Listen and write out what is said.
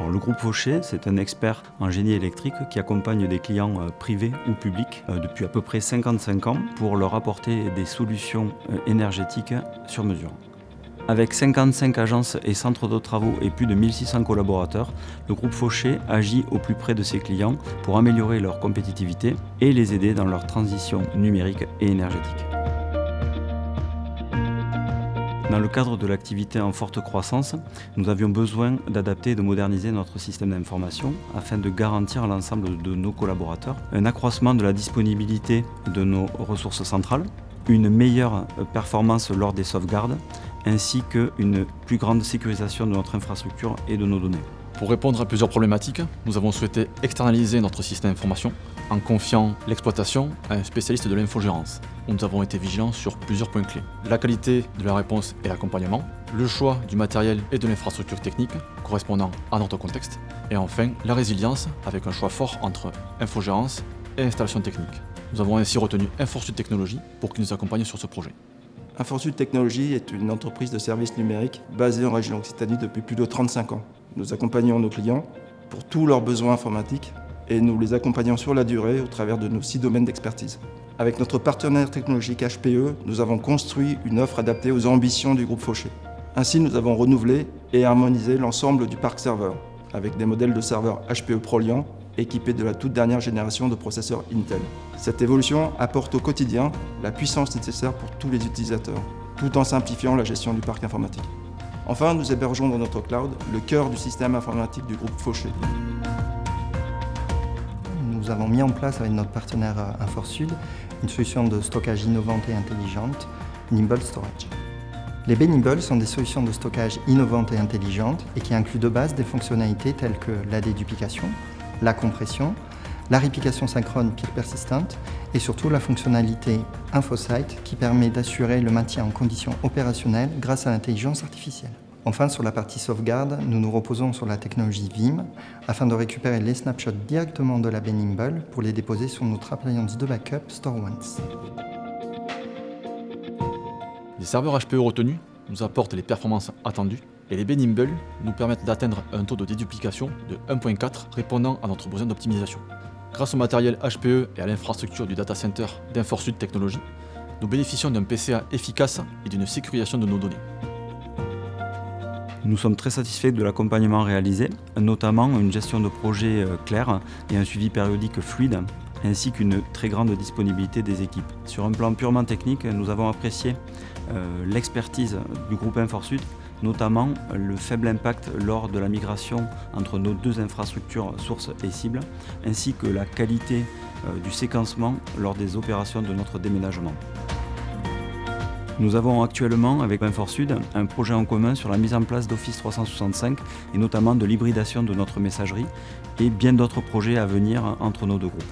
Alors, le groupe Fauché, c'est un expert en génie électrique qui accompagne des clients privés ou publics depuis à peu près 55 ans pour leur apporter des solutions énergétiques sur mesure. Avec 55 agences et centres de travaux et plus de 1600 collaborateurs, le groupe Fauché agit au plus près de ses clients pour améliorer leur compétitivité et les aider dans leur transition numérique et énergétique. Dans le cadre de l'activité en forte croissance, nous avions besoin d'adapter et de moderniser notre système d'information afin de garantir à l'ensemble de nos collaborateurs un accroissement de la disponibilité de nos ressources centrales, une meilleure performance lors des sauvegardes, ainsi qu'une plus grande sécurisation de notre infrastructure et de nos données. Pour répondre à plusieurs problématiques, nous avons souhaité externaliser notre système d'information en confiant l'exploitation à un spécialiste de l'infogérance. Nous avons été vigilants sur plusieurs points clés. La qualité de la réponse et l'accompagnement, le choix du matériel et de l'infrastructure technique correspondant à notre contexte, et enfin la résilience avec un choix fort entre infogérance et installation technique. Nous avons ainsi retenu Inforsud Technologies pour qu'il nous accompagne sur ce projet. Inforsud Technologies est une entreprise de services numériques basée en région Occitanie depuis plus de 35 ans. Nous accompagnons nos clients pour tous leurs besoins informatiques et nous les accompagnons sur la durée au travers de nos 6 domaines d'expertise. Avec notre partenaire technologique HPE, nous avons construit une offre adaptée aux ambitions du groupe Fauché. Ainsi, nous avons renouvelé et harmonisé l'ensemble du parc serveur avec des modèles de serveurs HPE ProLiant équipés de la toute dernière génération de processeurs Intel. Cette évolution apporte au quotidien la puissance nécessaire pour tous les utilisateurs, tout en simplifiant la gestion du parc informatique. Enfin, nous hébergeons dans notre cloud le cœur du système informatique du groupe Fauché. Nous avons mis en place avec notre partenaire Inforsud une solution de stockage innovante et intelligente, Nimble Storage. Les baies Nimble sont des solutions de stockage innovantes et intelligentes et qui incluent de base des fonctionnalités telles que la déduplication, la compression, la réplication synchrone pile persistante et surtout la fonctionnalité InfoSight qui permet d'assurer le maintien en conditions opérationnelles grâce à l'intelligence artificielle. Enfin, sur la partie sauvegarde, nous nous reposons sur la technologie Veeam afin de récupérer les snapshots directement de la baie Nimble pour les déposer sur notre appliance de backup StoreOnce. Les serveurs HPE retenus nous apportent les performances attendues et les baies Nimble nous permettent d'atteindre un taux de déduplication de 1.4 répondant à notre besoin d'optimisation. Grâce au matériel HPE et à l'infrastructure du data center d'Inforsud Technologies, nous bénéficions d'un PCA efficace et d'une sécurisation de nos données. Nous sommes très satisfaits de l'accompagnement réalisé, notamment une gestion de projet claire et un suivi périodique fluide, ainsi qu'une très grande disponibilité des équipes. Sur un plan purement technique, nous avons apprécié l'expertise du groupe Inforsud, notamment le faible impact lors de la migration entre nos deux infrastructures sources et cibles, ainsi que la qualité du séquencement lors des opérations de notre déménagement. Nous avons actuellement avec Inforsud un projet en commun sur la mise en place d'Office 365 et notamment de l'hybridation de notre messagerie et bien d'autres projets à venir entre nos deux groupes.